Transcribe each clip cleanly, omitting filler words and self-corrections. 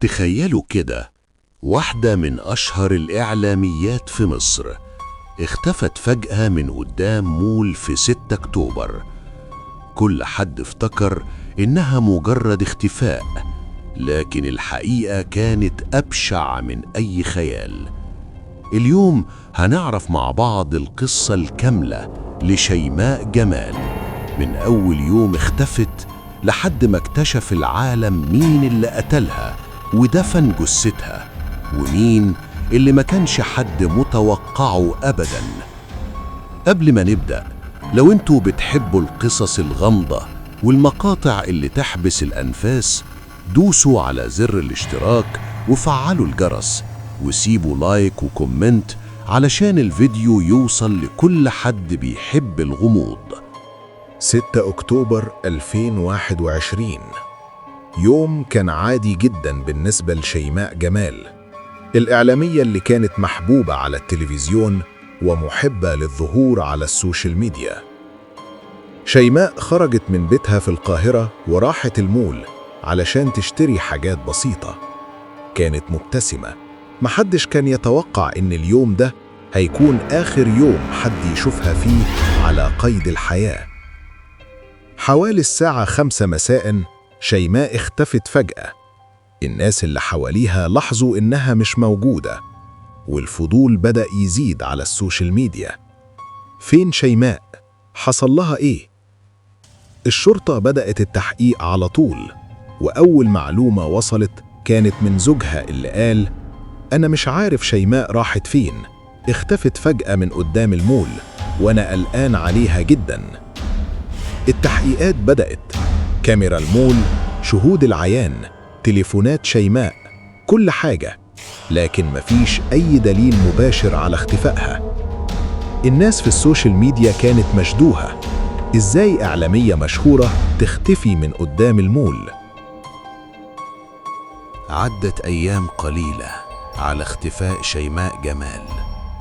تخيلوا كده، واحدة من أشهر الإعلاميات في مصر اختفت فجأة من قدام مول في 6 أكتوبر. كل حد افتكر إنها مجرد اختفاء، لكن الحقيقة كانت أبشع من أي خيال. اليوم هنعرف مع بعض القصة الكاملة لشيماء جمال، من أول يوم اختفت لحد ما اكتشف العالم مين اللي قتلها ودفن جثتها، ومين اللي ما كانش حد متوقعه أبداً. قبل ما نبدأ، لو انتوا بتحبوا القصص الغامضة والمقاطع اللي تحبس الأنفاس، دوسوا على زر الاشتراك وفعلوا الجرس وسيبوا لايك وكومنت علشان الفيديو يوصل لكل حد بيحب الغموض. 6 أكتوبر 2021 يوم كان عادي جدا بالنسبة لشيماء جمال، الإعلامية اللي كانت محبوبة على التلفزيون ومحبة للظهور على السوشيال ميديا. شيماء خرجت من بيتها في القاهرة وراحت المول علشان تشتري حاجات بسيطة. كانت مبتسمة، محدش كان يتوقع إن اليوم ده هيكون آخر يوم حد يشوفها فيه على قيد الحياة. حوالي الساعة 5 مساء شيماء اختفت فجأة. الناس اللي حواليها لاحظوا إنها مش موجودة، والفضول بدأ يزيد على السوشيال ميديا. فين شيماء؟ حصل لها إيه؟ الشرطة بدأت التحقيق على طول، وأول معلومة وصلت كانت من زوجها اللي قال: أنا مش عارف شيماء راحت فين، اختفت فجأة من قدام المول وأنا قلقان عليها جدا. التحقيقات بدأت، كاميرا المول، شهود العيان، تليفونات شيماء، كل حاجة، لكن مفيش أي دليل مباشر على اختفائها. الناس في السوشيال ميديا كانت مشدوهة، إزاي إعلامية مشهورة تختفي من قدام المول؟ عدت أيام قليلة على اختفاء شيماء جمال،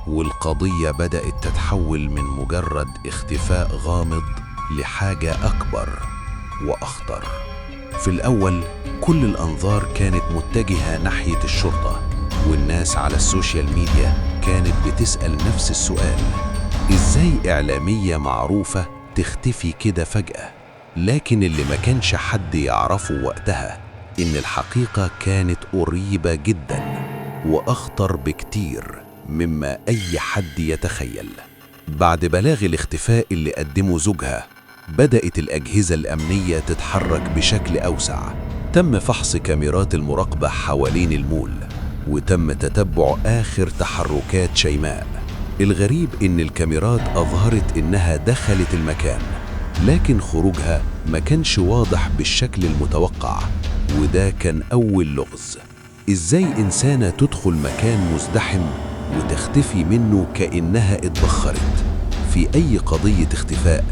والقضية بدأت تتحول من مجرد اختفاء غامض لحاجة أكبر وأخطر. في الأول كل الأنظار كانت متجهة ناحية الشرطة، والناس على السوشيال ميديا كانت بتسأل نفس السؤال: إزاي إعلامية معروفة تختفي كده فجأة؟ لكن اللي ما كانش حد يعرفه وقتها إن الحقيقة كانت قريبة جدا وأخطر بكتير مما أي حد يتخيل. بعد بلاغ الاختفاء اللي قدمه زوجها، بدأت الأجهزة الأمنية تتحرك بشكل أوسع. تم فحص كاميرات المراقبة حوالين المول، وتم تتبع آخر تحركات شيماء. الغريب إن الكاميرات أظهرت إنها دخلت المكان، لكن خروجها ما كانش واضح بالشكل المتوقع، وده كان أول لغز. إزاي إنسانة تدخل مكان مزدحم وتختفي منه كأنها اتبخرت؟ في أي قضية اختفاء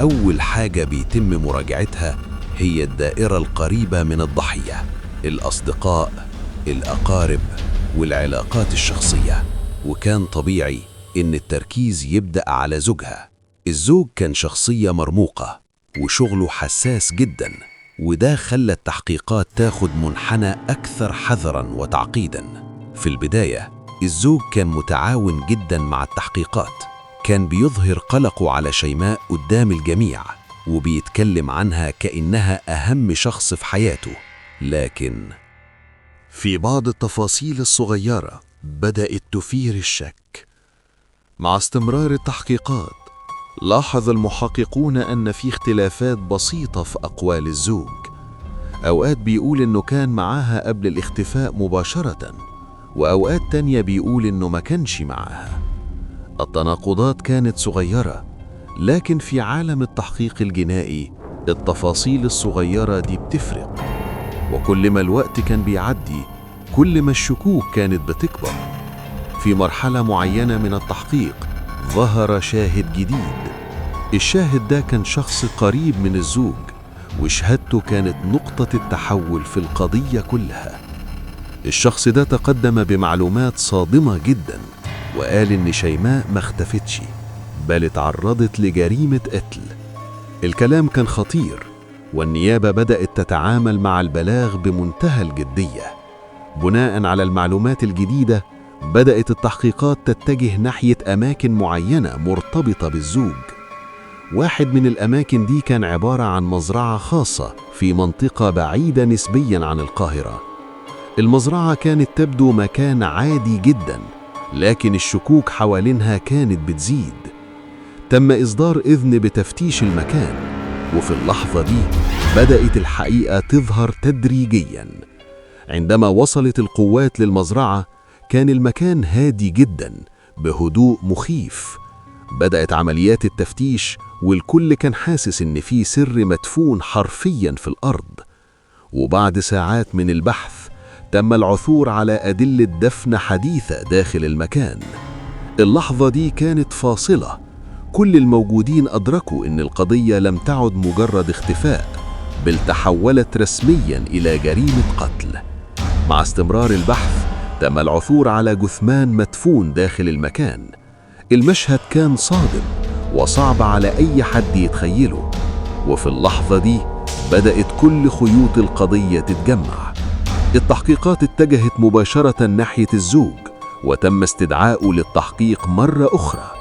أول حاجة بيتم مراجعتها هي الدائرة القريبة من الضحية، الأصدقاء، الأقارب، والعلاقات الشخصية. وكان طبيعي إن التركيز يبدأ على زوجها. الزوج كان شخصية مرموقة وشغله حساس جدا، وده خلى التحقيقات تاخد منحنى أكثر حذراً وتعقيداً. في البداية الزوج كان متعاون جداً مع التحقيقات، كان بيظهر قلقه على شيماء قدام الجميع وبيتكلم عنها كأنها أهم شخص في حياته. لكن في بعض التفاصيل الصغيرة بدأت تثير الشك. مع استمرار التحقيقات، لاحظ المحققون أن في اختلافات بسيطة في أقوال الزوج. أوقات بيقول إنه كان معاها قبل الاختفاء مباشرة، وأوقات تانية بيقول إنه ما كانش معاها. التناقضات كانت صغيرة، لكن في عالم التحقيق الجنائي التفاصيل الصغيرة دي بتفرق. وكل ما الوقت كان بيعدي، كل ما الشكوك كانت بتكبر. في مرحلة معينة من التحقيق ظهر شاهد جديد. الشاهد ده كان شخص قريب من الزوج، وشهادته كانت نقطة التحول في القضية كلها. الشخص ده تقدم بمعلومات صادمة جدا، وقال إن شيماء ما اختفتش، بل اتعرضت لجريمة قتل. الكلام كان خطير، والنيابة بدأت تتعامل مع البلاغ بمنتهى الجدية. بناء على المعلومات الجديدة بدأت التحقيقات تتجه ناحية أماكن معينة مرتبطة بالزوج. واحد من الأماكن دي كان عبارة عن مزرعة خاصة في منطقة بعيدة نسبياً عن القاهرة. المزرعة كانت تبدو مكان عادي جداً، لكن الشكوك حوالينها كانت بتزيد. تم إصدار إذن بتفتيش المكان، وفي اللحظة دي بدأت الحقيقة تظهر تدريجياً. عندما وصلت القوات للمزرعة كان المكان هادي جداً بهدوء مخيف. بدأت عمليات التفتيش والكل كان حاسس إن في سر مدفون حرفياً في الأرض. وبعد ساعات من البحث تم العثور على أدلة دفن حديثة داخل المكان. اللحظة دي كانت فاصلة. كل الموجودين أدركوا إن القضية لم تعد مجرد اختفاء، بل تحولت رسمياً إلى جريمة قتل. مع استمرار البحث تم العثور على جثمان مدفون داخل المكان. المشهد كان صادم وصعب على أي حد يتخيله، وفي اللحظة دي بدأت كل خيوط القضية تتجمع. التحقيقات اتجهت مباشرة ناحية الزوج وتم استدعائه للتحقيق مرة أخرى،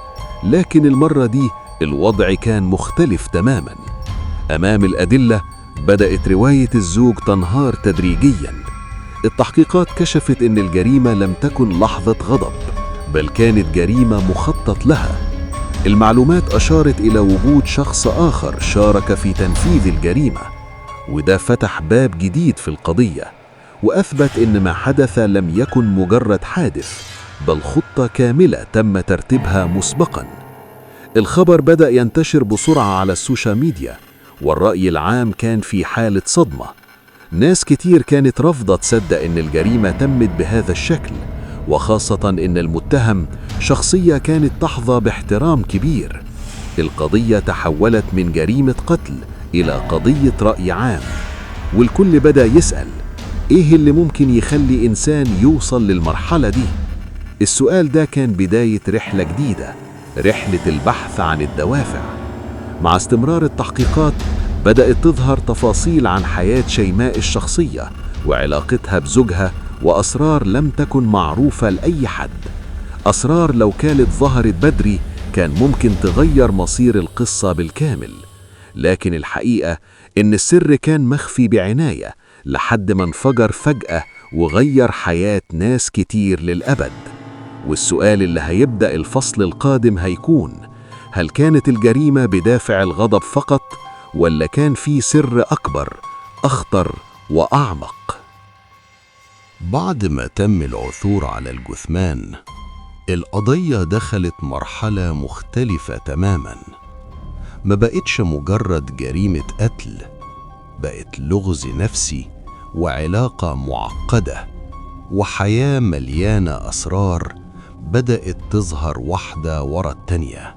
لكن المرة دي الوضع كان مختلف تماماً. أمام الأدلة بدأت رواية الزوج تنهار تدريجياً. التحقيقات كشفت إن الجريمة لم تكن لحظة غضب، بل كانت جريمة مخطط لها. المعلومات أشارت إلى وجود شخص آخر شارك في تنفيذ الجريمة، وده فتح باب جديد في القضية، وأثبت إن ما حدث لم يكن مجرد حادث، بل خطة كاملة تم ترتيبها مسبقاً. الخبر بدأ ينتشر بسرعة على السوشيال ميديا، والرأي العام كان في حالة صدمة. ناس كتير كانت رافضة تصدق إن الجريمة تمت بهذا الشكل، وخاصة إن المتهم شخصية كانت تحظى باحترام كبير. القضية تحولت من جريمة قتل إلى قضية رأي عام، والكل بدأ يسأل: إيه اللي ممكن يخلي إنسان يوصل للمرحلة دي؟ السؤال ده كان بداية رحلة جديدة، رحلة البحث عن الدوافع. مع استمرار التحقيقات بدأت تظهر تفاصيل عن حياة شيماء الشخصية وعلاقتها بزوجها، وأسرار لم تكن معروفة لأي حد. أسرار لو كانت ظهرت بدري كان ممكن تغير مصير القصة بالكامل، لكن الحقيقة إن السر كان مخفي بعناية لحد ما انفجر فجأة وغير حياة ناس كتير للأبد. والسؤال اللي هيبدأ الفصل القادم هيكون: هل كانت الجريمة بدافع الغضب فقط، ولا كان في سر أكبر أخطر وأعمق؟ بعد ما تم العثور على الجثمان، القضية دخلت مرحلة مختلفة تماماً. ما بقتش مجرد جريمة قتل، بقت لغز نفسي وعلاقة معقدة وحياة مليانة أسرار بدأت تظهر واحدة ورا التانية.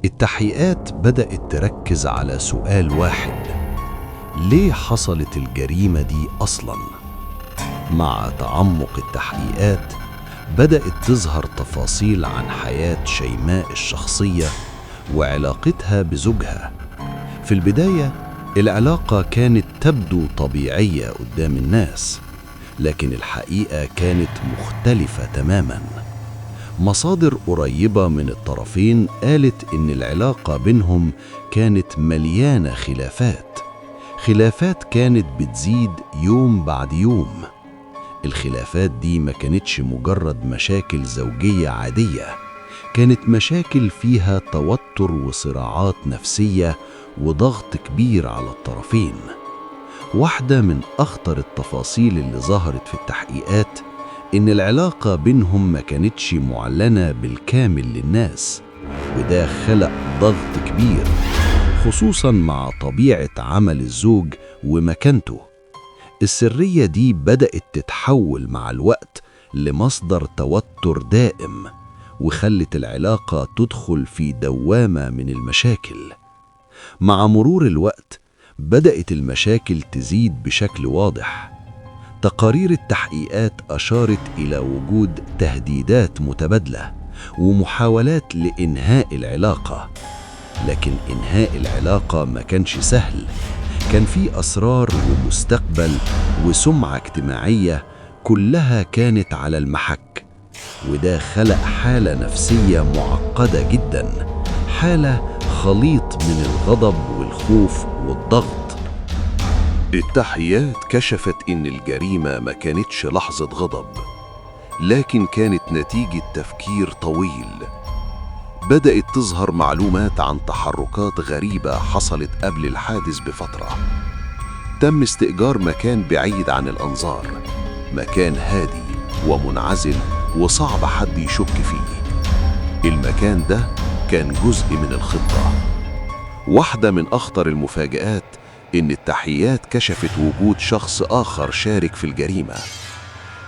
التحقيقات بدأت تركز على سؤال واحد: ليه حصلت الجريمة دي أصلاً؟ مع تعمق التحقيقات بدأت تظهر تفاصيل عن حياة شيماء الشخصية وعلاقتها بزوجها. في البداية العلاقة كانت تبدو طبيعية قدام الناس، لكن الحقيقة كانت مختلفة تماماً. مصادر قريبة من الطرفين قالت إن العلاقة بينهم كانت مليانة خلافات كانت بتزيد يوم بعد يوم. الخلافات دي ما كانتش مجرد مشاكل زوجية عادية، كانت مشاكل فيها توتر وصراعات نفسية وضغط كبير على الطرفين. واحدة من أخطر التفاصيل اللي ظهرت في التحقيقات إن العلاقة بينهم ما كانتش معلنة بالكامل للناس، وده خلق ضغط كبير، خصوصاً مع طبيعة عمل الزوج ومكانته. السرية دي بدأت تتحول مع الوقت لمصدر توتر دائم، وخلت العلاقة تدخل في دوامة من المشاكل. مع مرور الوقت بدأت المشاكل تزيد بشكل واضح. تقارير التحقيقات أشارت إلى وجود تهديدات متبادلة ومحاولات لإنهاء العلاقة، لكن إنهاء العلاقة ما كانش سهل. كان في أسرار ومستقبل وسمعة اجتماعية، كلها كانت على المحك، وده خلق حالة نفسية معقدة جدا، حالة خليط من الغضب والخوف والضغط. التحقيقات كشفت إن الجريمة ما كانتش لحظة غضب، لكن كانت نتيجة تفكير طويل. بدأت تظهر معلومات عن تحركات غريبة حصلت قبل الحادث بفترة. تم استئجار مكان بعيد عن الأنظار، مكان هادي ومنعزل وصعب حد يشك فيه. المكان ده كان جزء من الخطة. واحدة من أخطر المفاجآت إن التحقيقات كشفت وجود شخص آخر شارك في الجريمة.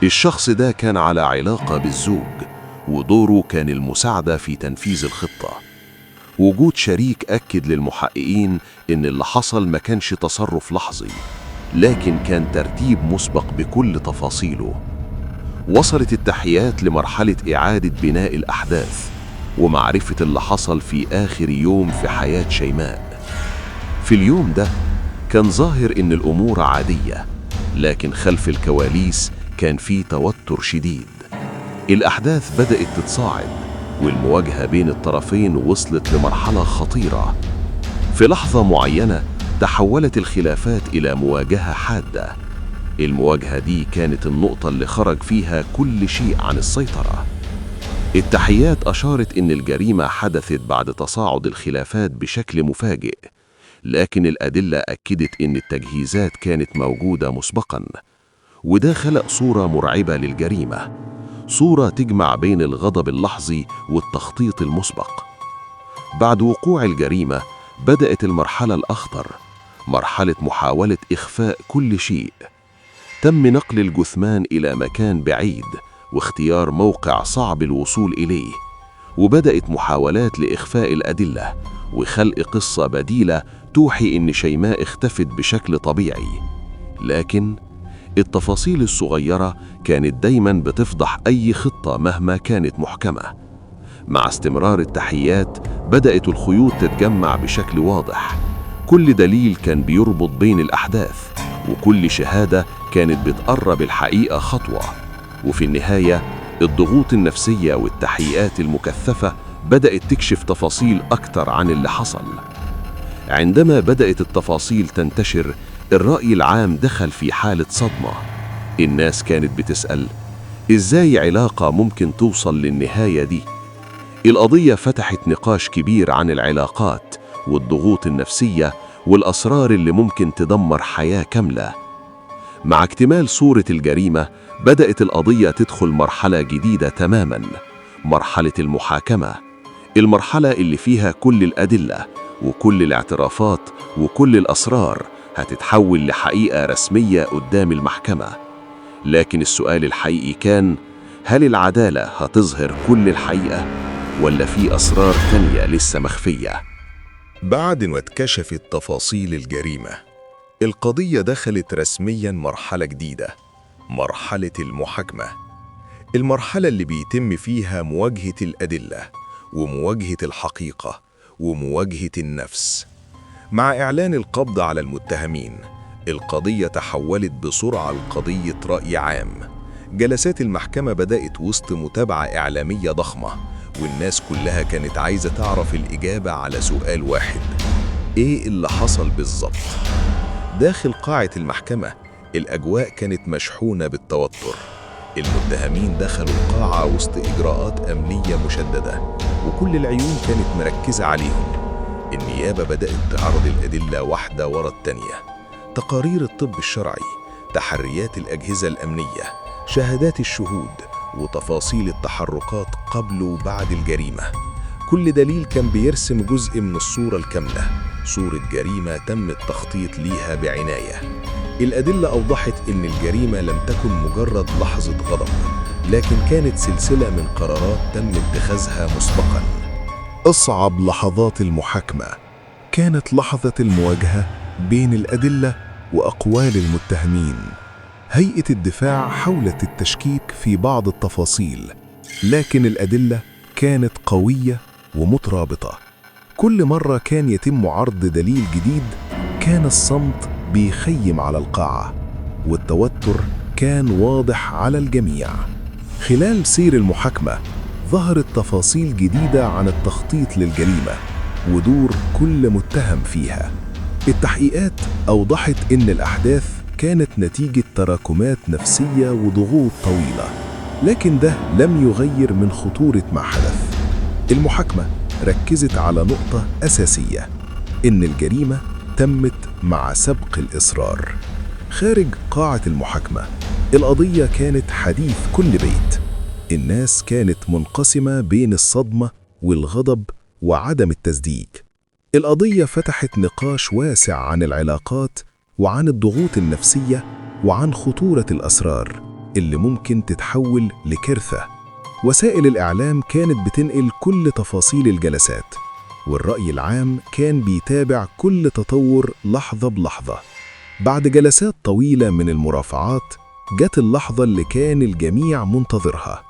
الشخص ده كان على علاقة بالزوج، ودوره كان المساعدة في تنفيذ الخطة. وجود شريك أكد للمحققين إن اللي حصل ما كانش تصرف لحظي، لكن كان ترتيب مسبق بكل تفاصيله. وصلت التحقيقات لمرحلة إعادة بناء الأحداث ومعرفة اللي حصل في آخر يوم في حياة شيماء. في اليوم ده كان ظاهر إن الأمور عادية، لكن خلف الكواليس كان في توتر شديد. الأحداث بدأت تتصاعد، والمواجهة بين الطرفين وصلت لمرحلة خطيرة. في لحظة معينة تحولت الخلافات إلى مواجهة حادة. المواجهة دي كانت النقطة اللي خرج فيها كل شيء عن السيطرة. التحقيقات أشارت إن الجريمة حدثت بعد تصاعد الخلافات بشكل مفاجئ، لكن الأدلة أكدت إن التجهيزات كانت موجودة مسبقاً، وده خلق صورة مرعبة للجريمة، صورة تجمع بين الغضب اللحظي والتخطيط المسبق. بعد وقوع الجريمة بدأت المرحلة الأخطر، مرحلة محاولة إخفاء كل شيء. تم نقل الجثمان إلى مكان بعيد واختيار موقع صعب الوصول إليه، وبدأت محاولات لإخفاء الأدلة وخلق قصة بديلة توحي إن شيماء اختفت بشكل طبيعي. لكن التفاصيل الصغيرة كانت دايماً بتفضح أي خطة مهما كانت محكمة. مع استمرار التحقيقات بدأت الخيوط تتجمع بشكل واضح. كل دليل كان بيربط بين الأحداث، وكل شهادة كانت بتقرب الحقيقة خطوة. وفي النهاية الضغوط النفسية والتحقيقات المكثفة بدأت تكشف تفاصيل أكتر عن اللي حصل. عندما بدأت التفاصيل تنتشر، الرأي العام دخل في حالة صدمة. الناس كانت بتسأل: إزاي علاقة ممكن توصل للنهاية دي؟ القضية فتحت نقاش كبير عن العلاقات والضغوط النفسية والأسرار اللي ممكن تدمر حياة كاملة. مع اكتمال صورة الجريمة بدأت القضية تدخل مرحلة جديدة تماماً، مرحلة المحاكمة، المرحلة اللي فيها كل الأدلة وكل الاعترافات وكل الأسرار هتتحول لحقيقة رسمية قدام المحكمة. لكن السؤال الحقيقي كان: هل العدالة هتظهر كل الحقيقة ولا في أسرار تانية لسه مخفية؟ بعد ما اتكشفت تفاصيل الجريمة، القضية دخلت رسمياً مرحلة جديدة، مرحلة المحاكمة. المرحلة اللي بيتم فيها مواجهة الأدلة ومواجهة الحقيقة ومواجهة النفس. مع إعلان القبض على المتهمين، القضية تحولت بسرعة لقضية رأي عام. جلسات المحكمة بدأت وسط متابعة إعلامية ضخمة، والناس كلها كانت عايزة تعرف الإجابة على سؤال واحد: إيه اللي حصل بالظبط؟ داخل قاعة المحكمة الأجواء كانت مشحونة بالتوتر. المتهمين دخلوا القاعة وسط إجراءات أمنية مشددة، وكل العيون كانت مركزة عليهم. النيابة بدأت تعرض الأدلة واحدة ورا التانية: تقارير الطب الشرعي، تحريات الأجهزة الأمنية، شهادات الشهود، وتفاصيل التحركات قبل وبعد الجريمة. كل دليل كان بيرسم جزء من الصورة الكاملة، صورة جريمة تم التخطيط ليها بعناية. الأدلة أوضحت إن الجريمة لم تكن مجرد لحظة غضب، لكن كانت سلسلة من قرارات تم اتخاذها مسبقاً. أصعب لحظات المحاكمة كانت لحظة المواجهة بين الأدلة وأقوال المتهمين. هيئة الدفاع حاولت التشكيك في بعض التفاصيل، لكن الأدلة كانت قوية ومترابطة. كل مرة كان يتم عرض دليل جديد، كان الصمت بيخيم على القاعة، والتوتر كان واضح على الجميع. خلال سير المحاكمة ظهرت تفاصيل جديدة عن التخطيط للجريمة ودور كل متهم فيها. التحقيقات أوضحت إن الأحداث كانت نتيجة تراكمات نفسية وضغوط طويلة، لكن ده لم يغير من خطورة ما حدث. المحاكمة ركزت على نقطة أساسية: إن الجريمة تمت مع سبق الإصرار. خارج قاعة المحاكمة القضية كانت حديث كل بيت. الناس كانت منقسمة بين الصدمة والغضب وعدم التصديق. القضية فتحت نقاش واسع عن العلاقات وعن الضغوط النفسية وعن خطورة الأسرار اللي ممكن تتحول لكارثة. وسائل الإعلام كانت بتنقل كل تفاصيل الجلسات، والرأي العام كان بيتابع كل تطور لحظة بلحظة. بعد جلسات طويلة من المرافعات جت اللحظة اللي كان الجميع منتظرها.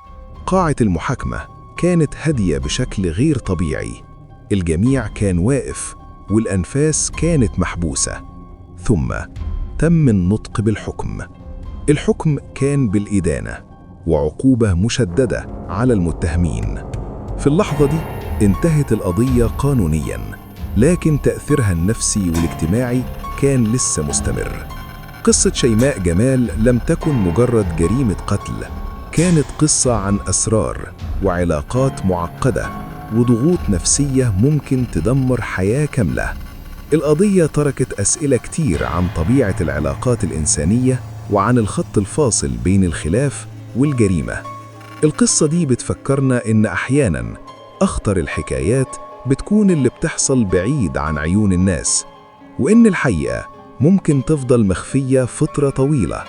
قاعة المحاكمة كانت هادية بشكل غير طبيعي. الجميع كان واقف والأنفاس كانت محبوسة. ثم تم النطق بالحكم. الحكم كان بالإدانة وعقوبة مشددة على المتهمين. في اللحظة دي انتهت القضية قانونياً، لكن تأثيرها النفسي والاجتماعي كان لسه مستمر. قصة شيماء جمال لم تكن مجرد جريمة قتل، كانت قصة عن أسرار وعلاقات معقدة وضغوط نفسية ممكن تدمر حياة كاملة. القضية تركت أسئلة كتير عن طبيعة العلاقات الإنسانية وعن الخط الفاصل بين الخلاف والجريمة. القصة دي بتفكرنا إن أحياناً أخطر الحكايات بتكون اللي بتحصل بعيد عن عيون الناس، وإن الحقيقة ممكن تفضل مخفية فترة طويلة،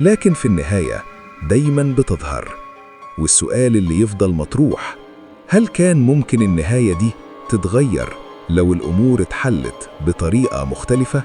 لكن في النهاية دايماً بتظهر. والسؤال اللي يفضل مطروح: هل كان ممكن النهاية دي تتغير لو الأمور اتحلت بطريقة مختلفة؟